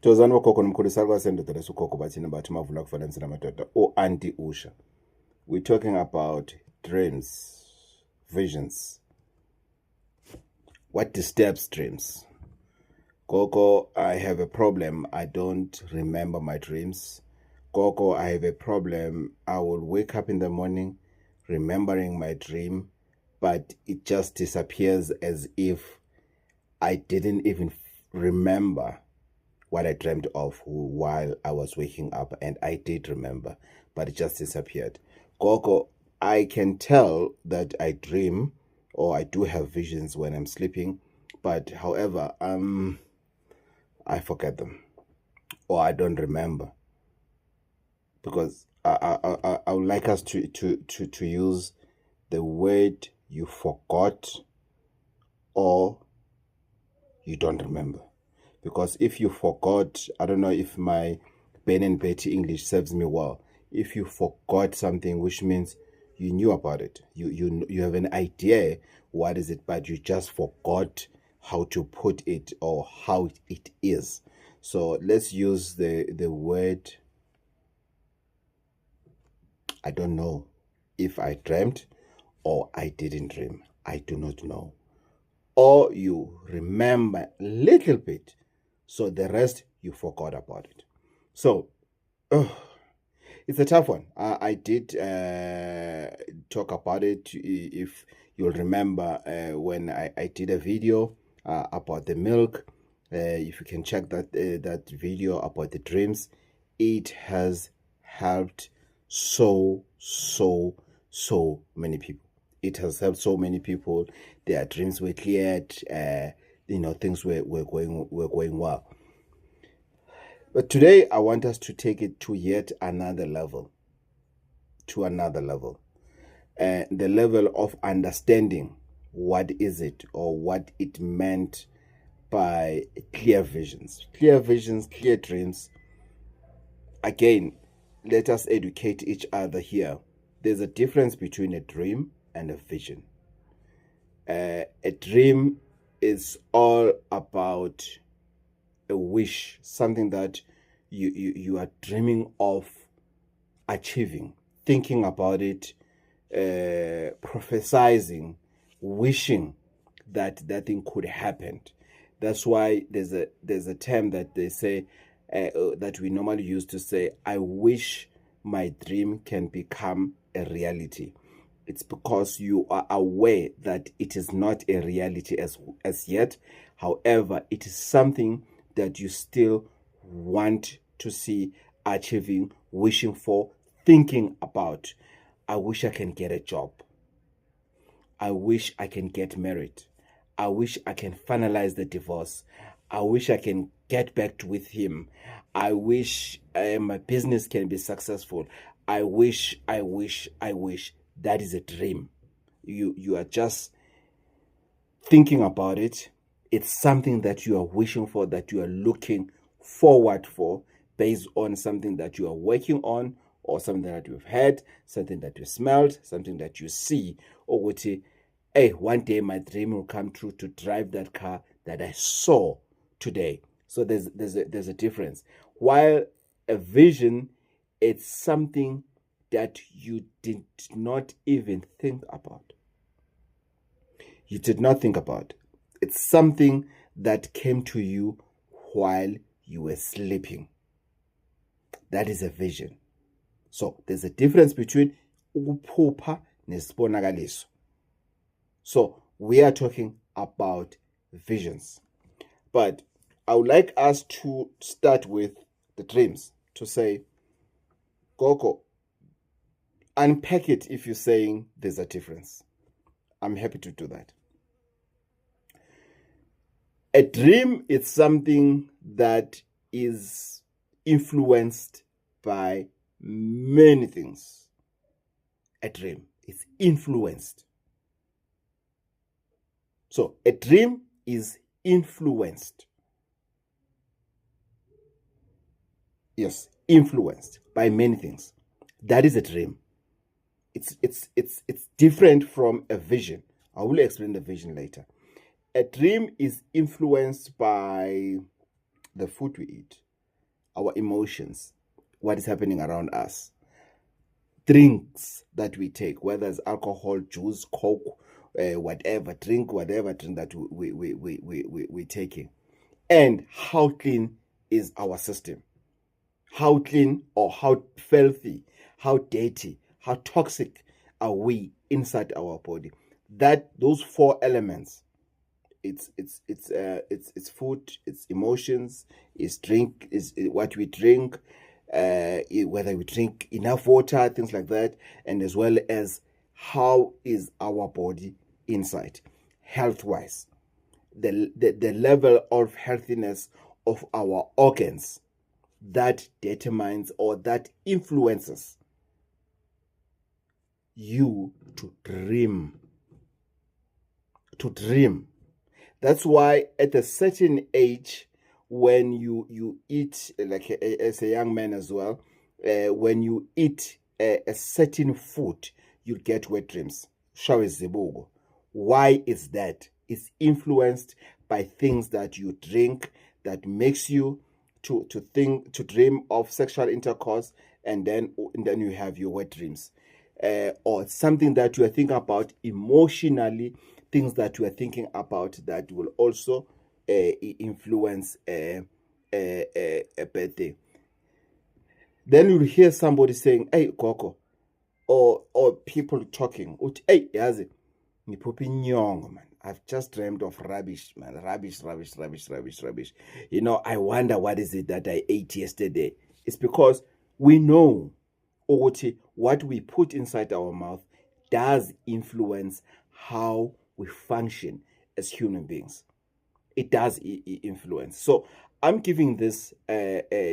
Tozani wakhokho nomkhulisalo kwasendoda ukhokho bathina bathi mavula kufanele namadoda Auntie Usha. We're talking about dreams, visions. What disturbs dreams? Gogo, I have a problem. I don't remember my dreams. Gogo, I have a problem. I will wake up in the morning remembering my dream, but it just disappears as if I didn't even remember what I dreamt of while I was waking up, and I did remember, but it just disappeared. Gogo, I can tell that I dream or I do have visions when I'm sleeping, but however, I forget them or I don't remember, because I would like us to use the word you forgot or you don't remember. Because if you forgot, I don't know if my Ben and Betty English serves me well. If you forgot something, which means you knew about it, you have an idea what is it, but you just forgot how to put it or how it is. So let's use the word I don't know if I dreamt or I didn't dream. I do not know. Or you remember a little bit, so the rest you forgot about it. So it's a tough one. I did talk about it. If you'll remember when I did a video about the milk, if you can check that video about the dreams, it has helped so many people. It has helped so many people. Their dreams were cleared. Things were going well. But today I want us to take it to yet another level. The level of understanding what is it or what it meant by clear visions, clear dreams. Again, let us educate each other here. There's a difference between a dream and a vision. A dream is all about a wish, something that you are dreaming of achieving, thinking about it, prophesizing, wishing that thing could happen. That's why there's a term that they say that we normally use to say, I wish my dream can become a reality. It's because you are aware that it is not a reality as yet. However, it is something that you still want to see achieving, wishing for, thinking about. I wish I can get a job. I wish I can get married. I wish I can finalize the divorce. I wish I can get back with him. I wish my business can be successful. I wish. That is a dream. You are just thinking about it. It's something that you are wishing for, that you are looking forward for, based on something that you are working on, or something that you've heard, something that you smelled, something that you see. Or would say, hey, one day my dream will come true to drive that car that I saw today. So there's a difference. While a vision, it's something that you did not even think about. You did not think about. It's something that came to you while you were sleeping. That is a vision. So there's a difference between ukuphupha nesibonakaliso. So we are talking about visions. But I would like us to start with the dreams, to say, Gogo, unpack it if you're saying there's a difference. I'm happy to do that. A dream is something that is influenced by many things. A dream is influenced. So a dream is influenced. Yes, influenced by many things. That is a dream. It's different from a vision. I will explain the vision later. A dream is influenced by the food we eat. our emotions, what is happening around us. Drinks that we take, whether it's alcohol, juice, coke, whatever drink that we're taking, and how clean is our system, how clean or how filthy, how dirty, how toxic are we inside our body. That those 4 elements, it's food, it's emotions, it's drink, is what we drink, whether we drink enough water, things like that, and as well as how is our body inside, health-wise, the level of healthiness of our organs, that determines or that influences you to dream. That's why at a certain age, when you eat, like as a young man as well, when you eat a certain food, you get wet dreams. Why is that? It's influenced by things that you drink that makes you to dream of sexual intercourse, and then you have your wet dreams, or something that you are thinking about emotionally, things that you are thinking about that will also influence a birthday. Then you'll hear somebody saying, "Hey, Koko," or people talking, "Hey, yazi, nipopi nyongo, man. I've just dreamed of rubbish, man. Rubbish. I wonder what is it that I ate yesterday." It's because we know what we put inside our mouth does influence how we function as human beings. It does influence. So I'm giving this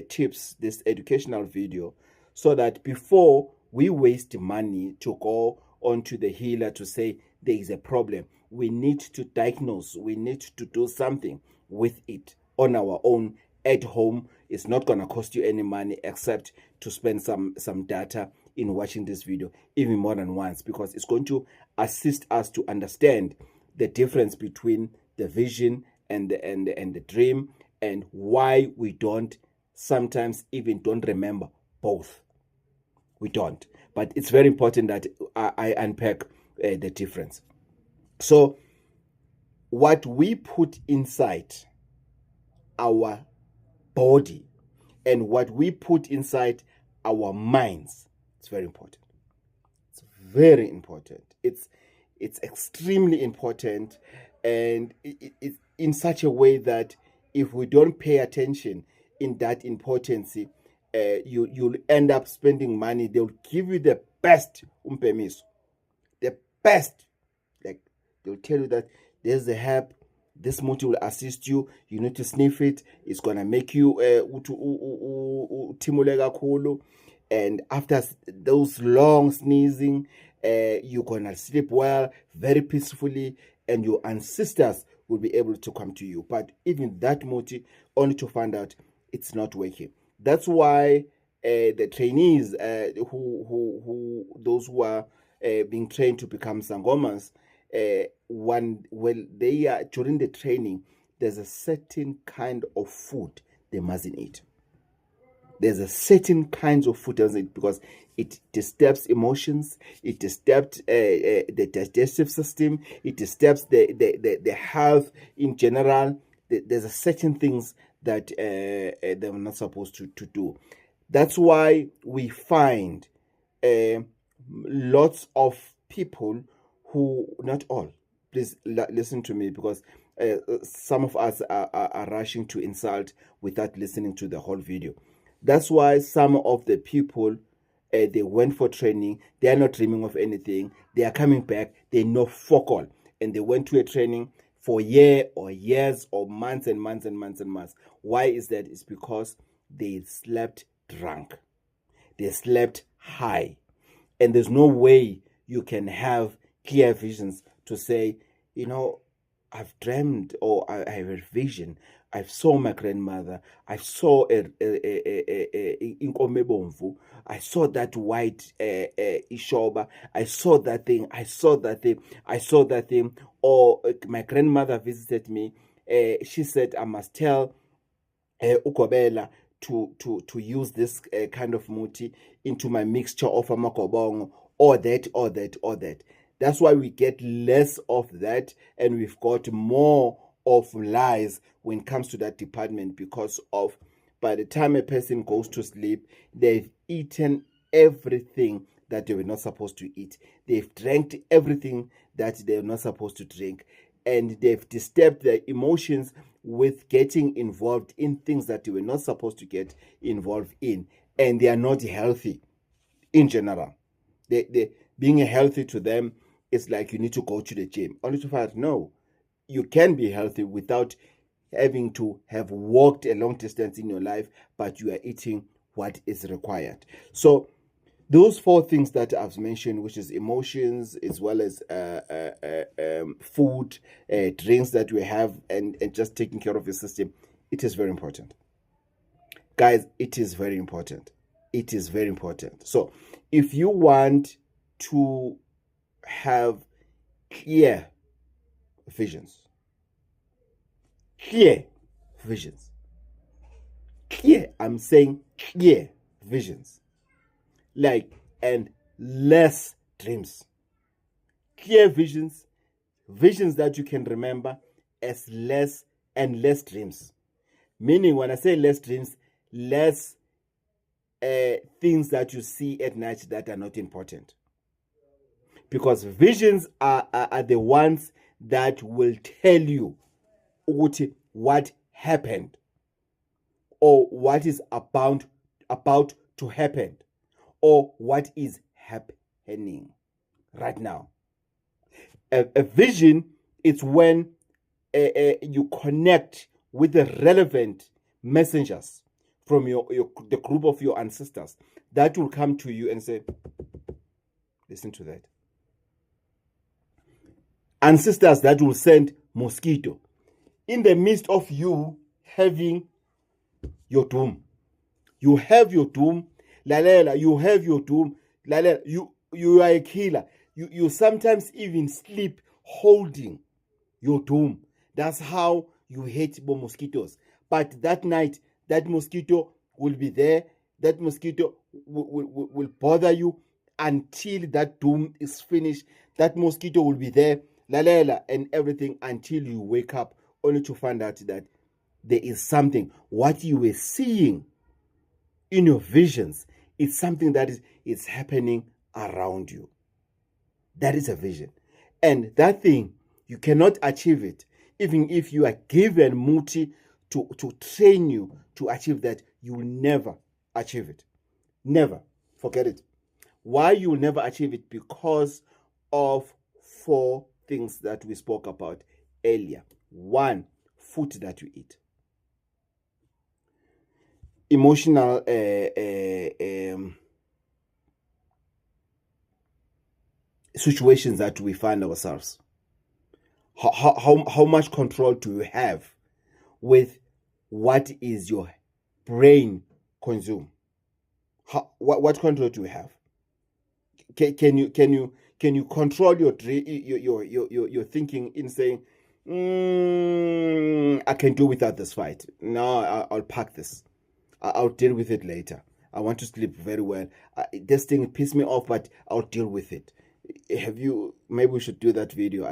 tips, this educational video, so that before we waste money to go onto the healer to say there is a problem, we need to diagnose, we need to do something with it on our own at home. It's not going to cost you any money except to spend some data in watching this video, even more than once, because it's going to assist us to understand the difference between the vision and the dream, and why we don't sometimes even don't remember both. We don't. But it's very important that I unpack the difference. So what we put inside our body and what we put inside our minds, it's very important. It's very important. It's extremely important, and it's in such a way that if we don't pay attention in that importance, you'll end up spending money. They'll give you the best the best. Like, they'll tell you that there's the herb, this muti will assist you, you need to sniff it, it's gonna make you timulega kulu, and after those long sneezing, you're gonna sleep well, very peacefully, and your ancestors will be able to come to you. But even that muti, only to find out it's not working. That's why the trainees, those who are being trained to become sangomas, when they are during the training, there's a certain kind of food they mustn't eat. There's a certain kinds of food doesn't eat, because it disturbs emotions, it disturbs the digestive system, it disturbs the health in general. There's a certain things that they're not supposed to do. That's why we find lots of people who, not all, please listen to me, because some of us are rushing to insult without listening to the whole video. That's why some of the people, they went for training, they are not dreaming of anything, they are coming back, they know fuck all, and they went to a training for years or months and months. Why is that? It's because they slept drunk, they slept high, and there's no way you can have clear visions to say, I've dreamed, or I have a vision. I saw my grandmother. I saw inkomo ebomvu. I saw that white ishoba. I saw that thing. Or my grandmother visited me. She said, I must tell Ukobela to use this kind of muti into my mixture of amakobong, or that. That's why we get less of that, and we've got more of lies when it comes to that department, because of, by the time a person goes to sleep, they've eaten everything that they were not supposed to eat. They've drank everything that they're not supposed to drink, and they've disturbed their emotions with getting involved in things that they were not supposed to get involved in, and they are not healthy in general. They being healthy to them is like you need to go to the gym, only to find out, no, you can be healthy without having to have walked a long distance in your life, but you are eating what is required. So those 4 things that I've mentioned, which is emotions as well as food, drinks that we have, and just taking care of your system, it is very important. Guys, it is very important. It is very important. So if you want to have clear visions, I'm saying clear visions, like, and less dreams. Clear visions that you can remember as less and less dreams. Meaning, when I say less dreams, less things that you see at night that are not important. Because visions are the ones that will tell you what happened, or what is about to happen, or what is happening right now. A vision is when you connect with the relevant messengers from the group of your ancestors that will come to you and say, listen to that. Ancestors that will send mosquito in the midst of you having your doom. You have your doom, lalela. You have your doom, lalela. You are a killer. You sometimes even sleep holding your doom. That's how you hate mosquitoes. But that night, that mosquito will be there. That mosquito will bother you until that doom is finished. That mosquito will be there, lalela, and everything, until you wake up, only to find out that there is something. What you were seeing in your visions is something that is happening around you. That is a vision. And that thing, you cannot achieve it. Even if you are given muti to train you to achieve that, you will never achieve it. Never. Forget it. Why you will never achieve it? Because of 4 things that we spoke about earlier. 1, food that you eat. Emotional situations that we find ourselves. How much control do you have with what is your brain consume? What control do you have? Can you control your thinking in saying, I can do without this fight. No, I'll pack this. I'll deal with it later. I want to sleep very well. This thing pissed me off, but I'll deal with it. Maybe we should do that video.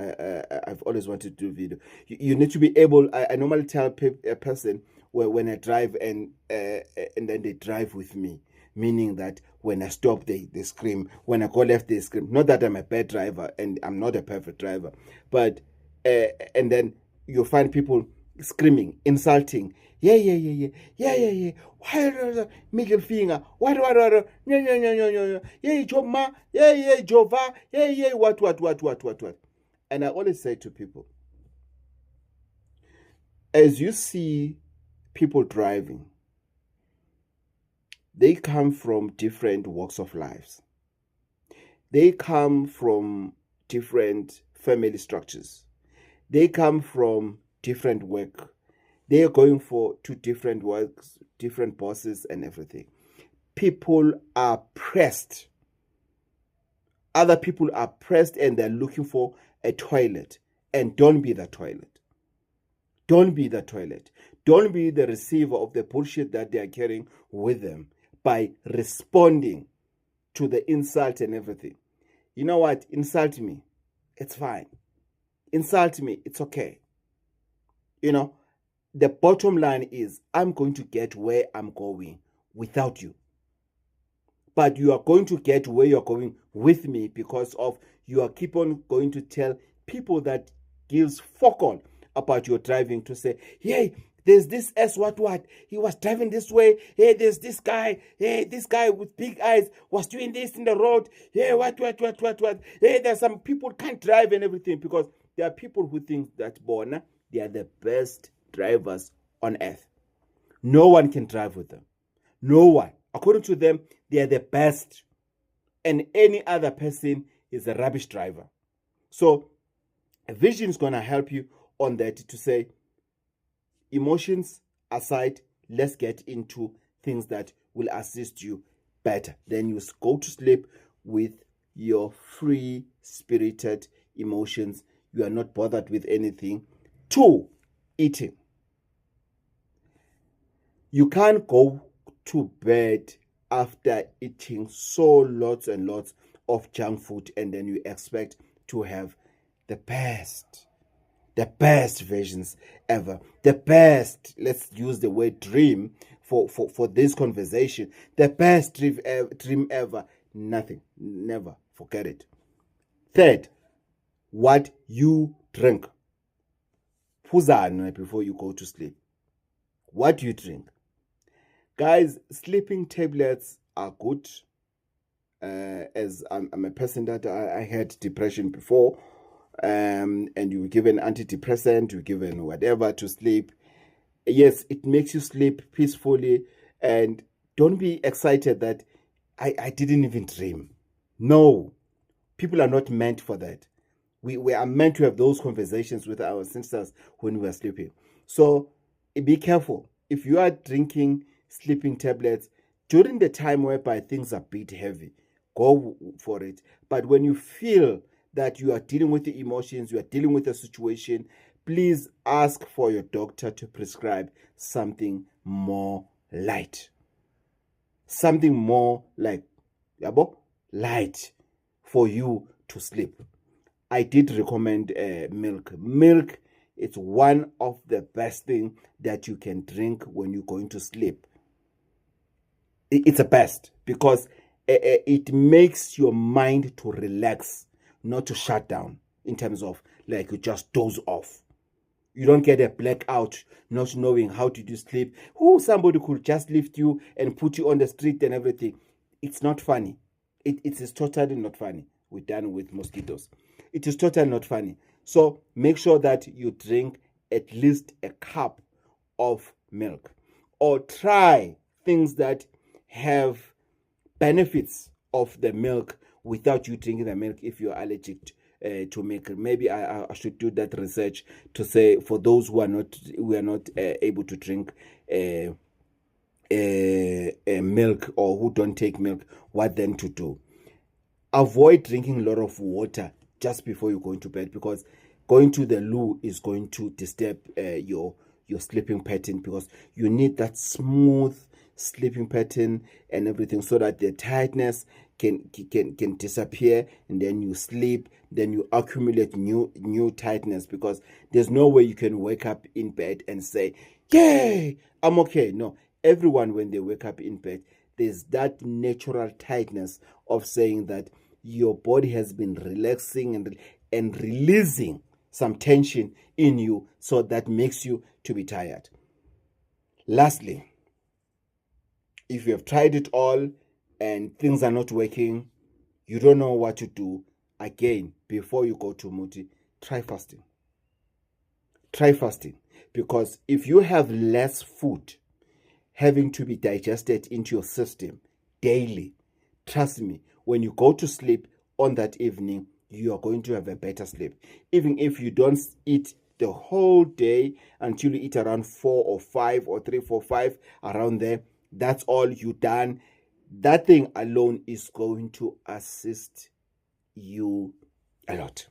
I've always wanted to do video. You need to be able, I normally tell a person when I drive and then they drive with me. Meaning that when I stop, they scream. When I go left, they scream. Not that I'm a bad driver, and I'm not a perfect driver. But, and then you find people screaming, insulting. Yeah. Why middle finger? What? Yeah, Joma. Yeah, Jova. Yeah, what? And I always say to people, as you see people driving, they come from different walks of lives. They come from different family structures. They come from different work. They are going to different works, different bosses and everything. People are pressed. Other people are pressed and they're looking for a toilet. And don't be the toilet. Don't be the toilet. Don't be the receiver of the bullshit that they are carrying with them by responding to the insult and everything. You know what? Insult me. It's fine. Insult me. It's okay. You know, the bottom line is I'm going to get where I'm going without you. But you are going to get where you're going with me because of you are keep on going to tell people that gives fuck all about your driving to say, hey, there's this what, he was driving this way. Hey, there's this guy. Hey, this guy with big eyes was doing this in the road. Hey, what. Hey, there's some people can't drive and everything because there are people who think that Bona, they are the best drivers on earth. No one can drive with them. No one. According to them, they are the best. And any other person is a rubbish driver. So a vision is going to help you on that to say, emotions aside, let's get into things that will assist you better. Then you go to sleep with your free-spirited emotions. You are not bothered with anything. 2, eating. You can't go to bed after eating so lots and lots of junk food and then you expect to have the best versions ever, the best, let's use the word dream for this conversation, the best dream ever. Nothing. Never. Forget it. 3rd, what you drink. Puzana before you go to sleep. What do you drink? Guys, sleeping tablets are good. As I'm a person that I had depression before, and you were given antidepressant, you're given whatever to sleep. Yes, it makes you sleep peacefully, and don't be excited that I didn't even dream. No, people are not meant for that. We are meant to have those conversations with our sisters when we are sleeping. So be careful. If you are drinking sleeping tablets during the time whereby things are a bit heavy, go for it. But when you feel that you are dealing with the emotions, you are dealing with the situation, please ask for your doctor to prescribe something more light. Something more like light for you to sleep. I did recommend milk. Milk is one of the best things that you can drink when you're going to sleep. It's the best because it makes your mind to relax, not to shut down in terms of like you just doze off. You don't get a blackout, not knowing how to do sleep. Somebody could just lift you and put you on the street and everything. It's not funny. It is totally not funny. We're done with mosquitoes. It is totally not funny. So make sure that you drink at least a cup of milk. Or try things that have benefits of the milk without you drinking the milk if you're allergic to milk. Maybe I should do that research to say for those who are not able to drink milk or who don't take milk, what then to do. Avoid drinking a lot of water just before you go into bed because going to the loo is going to disturb your sleeping pattern because you need that smooth sleeping pattern and everything so that the tiredness can disappear and then you sleep, then you accumulate new tiredness because there's no way you can wake up in bed and say, yay, I'm okay. No, everyone when they wake up in bed, there's that natural tiredness of saying that your body has been relaxing and releasing some tension in you, so that makes you to be tired. Lastly, if you have tried it all and things are not working, you don't know what to do, again, before you go to Muti, try fasting. Try fasting, because if you have less food having to be digested into your system daily, trust me, when you go to sleep on that evening, you are going to have a better sleep. Even if you don't eat the whole day until you eat around 4 or 5 or 3, 4, 5, around there, that's all you done. That thing alone is going to assist you a lot.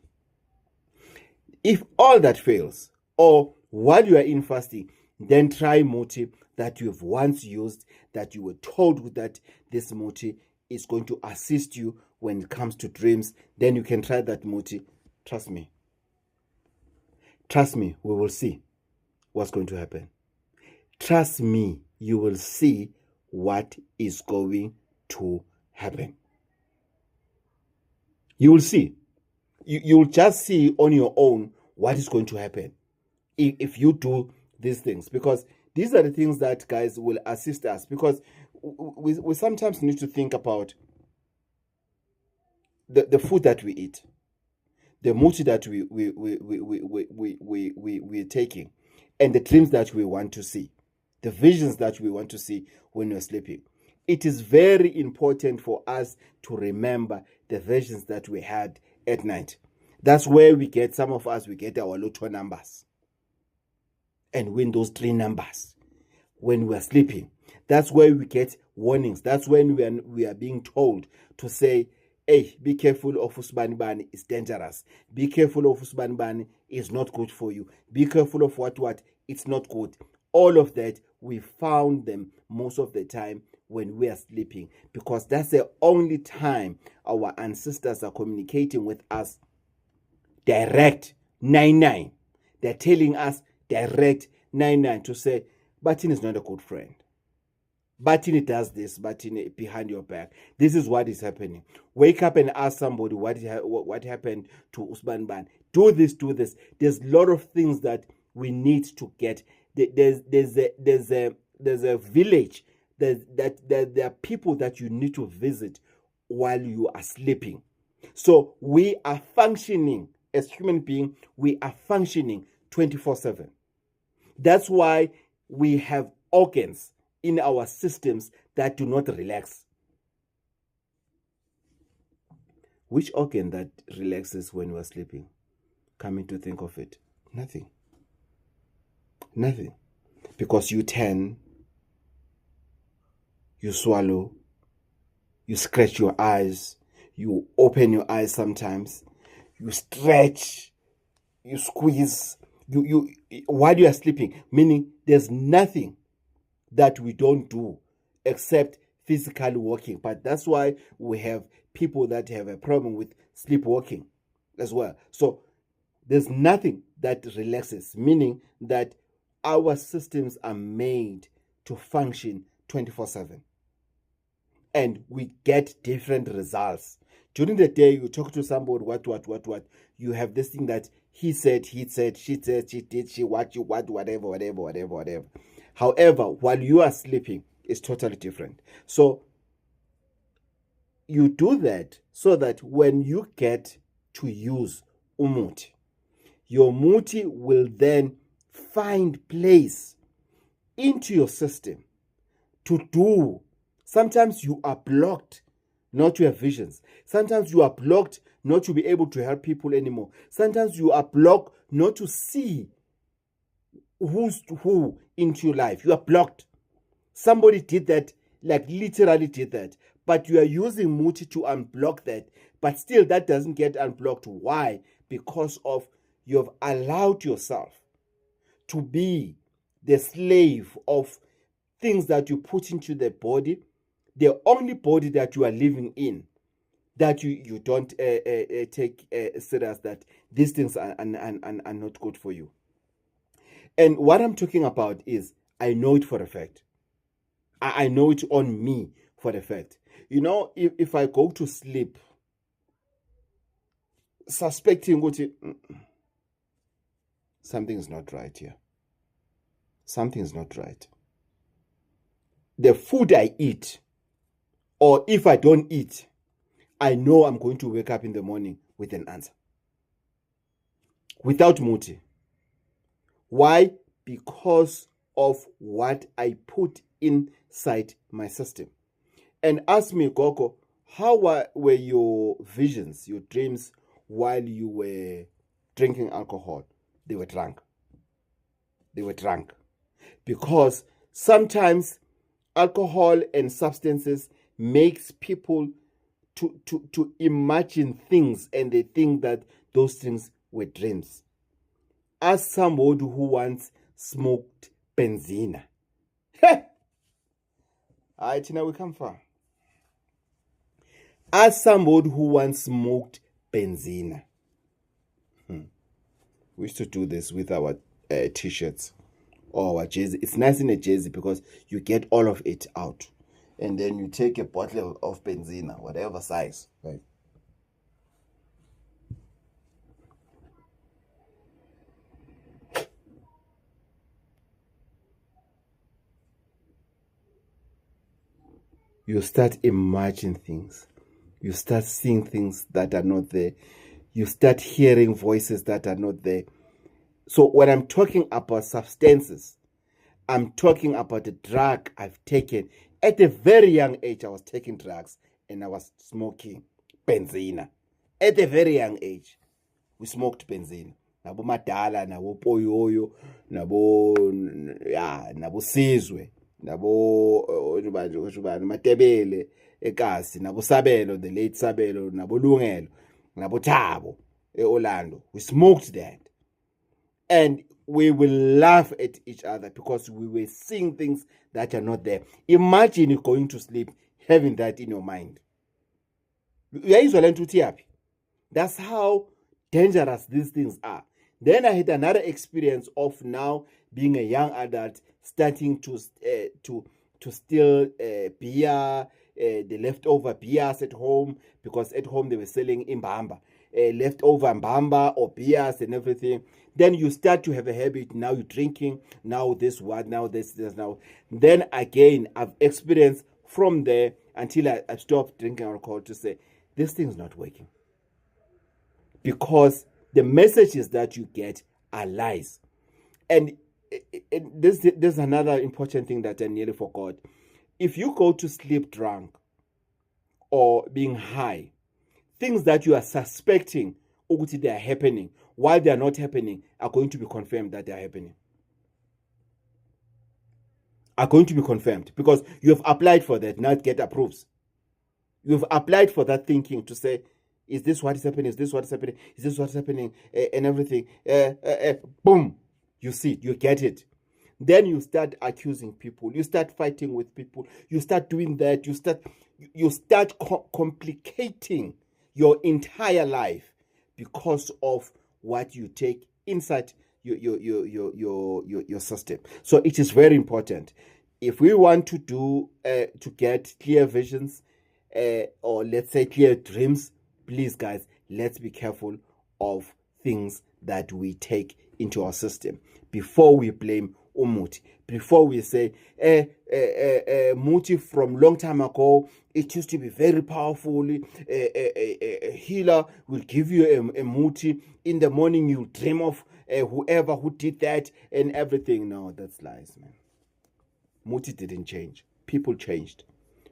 If all that fails, or while you are in fasting, Then try muti that you have once used, that you were told that this muti is going to assist you when it comes to dreams. Then you can try that muti. Trust me. Trust me, we will see what's going to happen. Trust me, you will see what is going to happen. You will see. You'll just see on your own what is going to happen if you do these things, because these are the things that, guys, will assist us, because we sometimes need to think about the food that we eat, the muti that we're taking, and the dreams that we want to see, the visions that we want to see when we're sleeping. It is very important for us to remember the visions that we had at night. That's where we get, some of us, we get our lotto numbers and win those 3 numbers when we're sleeping. That's where we get warnings. That's when we are being told to say, hey, be careful of usbanibani, it's dangerous. Be careful of usbanibani, it's not good for you. Be careful of what, it's not good. All of that, we found them most of the time when we are sleeping, because that's the only time our ancestors are communicating with us direct 99. They're telling us direct 99 to say, Batini is not a good friend. Batini does this, Batini behind your back. This is what is happening. Wake up and ask somebody what happened to Usman Ban. Do this, do this. There's a lot of things that we need to get. There's a village. There are people that you need to visit while you are sleeping. So we are functioning as human beings. We are functioning 24/7. That's why we have organs in our systems that do not relax. Which organ that relaxes when we're sleeping? Coming to think of it, nothing. Nothing. Because you turn, you swallow, you scratch your eyes, you open your eyes sometimes, you stretch, you squeeze, you while you are sleeping, meaning there's nothing that we don't do except physically walking. But that's why we have people that have a problem with sleepwalking as well. So there's nothing that relaxes, meaning that our systems are made to function 24/7. And we get different results. During the day, you talk to somebody, what. You have this thing that he said, she said, she did, she what, you what, whatever. However, while you are sleeping, it's totally different. So you do that so that when you get to use umuti, your muti will then find place into your system to do. Sometimes you are blocked not to have visions. Sometimes you are blocked not to be able to help people anymore. Sometimes you are blocked not to see who's who into your life. You are blocked. Somebody did that, like literally did that. But you are using muti to unblock that. But still that doesn't get unblocked. Why? Because of you have allowed yourself to be the slave of things that you put into the body, the only body that you are living in, that you don't take serious, that these things are not good for you. And what I'm talking about is, I know it for a fact. I know it on me for a fact. You know, if I go to sleep suspecting what something is not right here. Something is not right. The food I eat, or if I don't eat, I know I'm going to wake up in the morning with an answer. Without muti. Why? Because of what I put inside my system. And ask me, Gogo, how were your visions, your dreams, while you were drinking alcohol? They were drunk. They were drunk. Because sometimes alcohol and substances makes people to imagine things, and they think that those things were dreams. As somebody who once smoked benzina. Hey! Alright, now we come far. As somebody who once smoked benzina. We used to do this with our t-shirts or our jersey. It's nice in a jersey because you get all of it out. And then you take a bottle of benzina, whatever size, right? You start imagining things. You start seeing things that are not there. You start hearing voices that are not there. So when I'm talking about substances, I'm talking about a drug I've taken. At a very young age, I was taking drugs and I was smoking benzina. At a very young age, we smoked benzina. Nabo madala, nabo poyoyo, nabo sizwe, nabo matebele, ekasi, nabo Sabelo, the late Sabelo, nabo Lungelo, nabo Thabo, Orlando. We smoked that. And we will laugh at each other because we were seeing things that are not there. Imagine going to sleep having that in your mind. That's how dangerous these things are. Then I had another experience of now being a young adult, starting to steal beer, the leftover beers at home, because at home they were selling imbamba, leftover mbamba or beers and everything. Then you start to have a habit. Now you're drinking. Now this what? Now this now. Then again, I've experienced from there until I stopped drinking alcohol to say this thing is not working, because the messages that you get are lies. And there's another important thing that I nearly forgot. If you go to sleep drunk or being high, things that you are suspecting they are happening while they are not happening are going to be confirmed that they are happening. Are going to be confirmed because you have applied for that. Now it get approves. You have applied for that thinking to say, is this what is happening? Is this what is happening? Is this what is happening? And everything. Boom. You see it. You get it. Then you start accusing people. You start fighting with people. You start doing that. You start complicating your entire life because of what you take inside your system. So it is very important. If we want to do to get clear visions, or let's say clear dreams, please guys, let's be careful of things that we take into our system before we blame Umuti. Before we say Muti from long time ago, it used to be very powerful. A healer will give you a Muti. In the morning you dream of whoever who did that and everything. No, that's lies, man. Muti didn't change. People changed.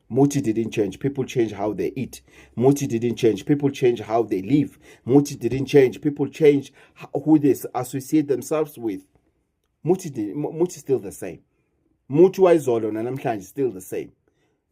Muti didn't change. People change how they eat. Muti didn't change. People change how they live. Muti didn't change. People change who they associate themselves with. Muti is still the same. Muti wayizolo namhlanje is still the same.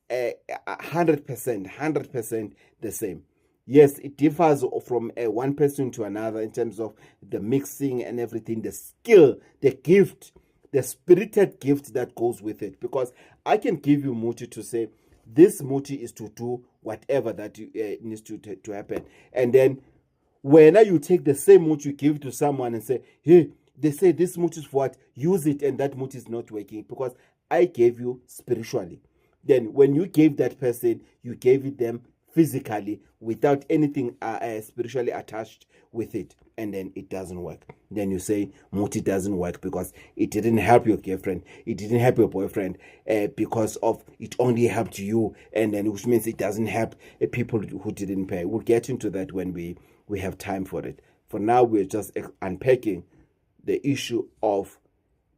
100% the same. Yes, it differs from one person to another in terms of the mixing and everything, the skill, the gift, the spirited gift that goes with it. Because I can give you Muti to say, this Muti is to do whatever that needs to happen. And then when you take the same Muti you give to someone and say, hey, they say this Muti is for what? Use it, and that Muti is not working because I gave you spiritually. Then when you gave that person, you gave it them physically without anything spiritually attached with it, and then it doesn't work. Then you say Muti doesn't work because it didn't help your girlfriend, it didn't help your boyfriend, because of it only helped you, and then which means it doesn't help people who didn't pay. We'll get into that when we have time for it. For now, we're just unpacking the issue of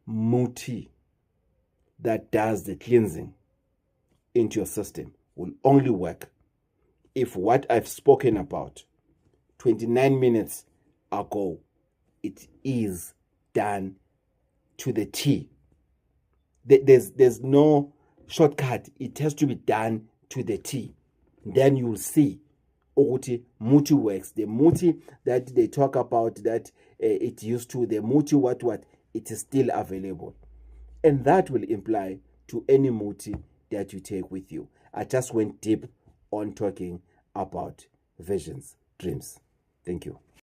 Muti that does the cleansing into your system will only work if what I've spoken about 29 minutes ago, it is done to the T. There's no shortcut. It has to be done to the T. Then you will see Muti works. The Muti that they talk about that it used to, the Muti what it is still available. And that will imply to any muti that you take with you. I just went deep on talking about visions, dreams. Thank you.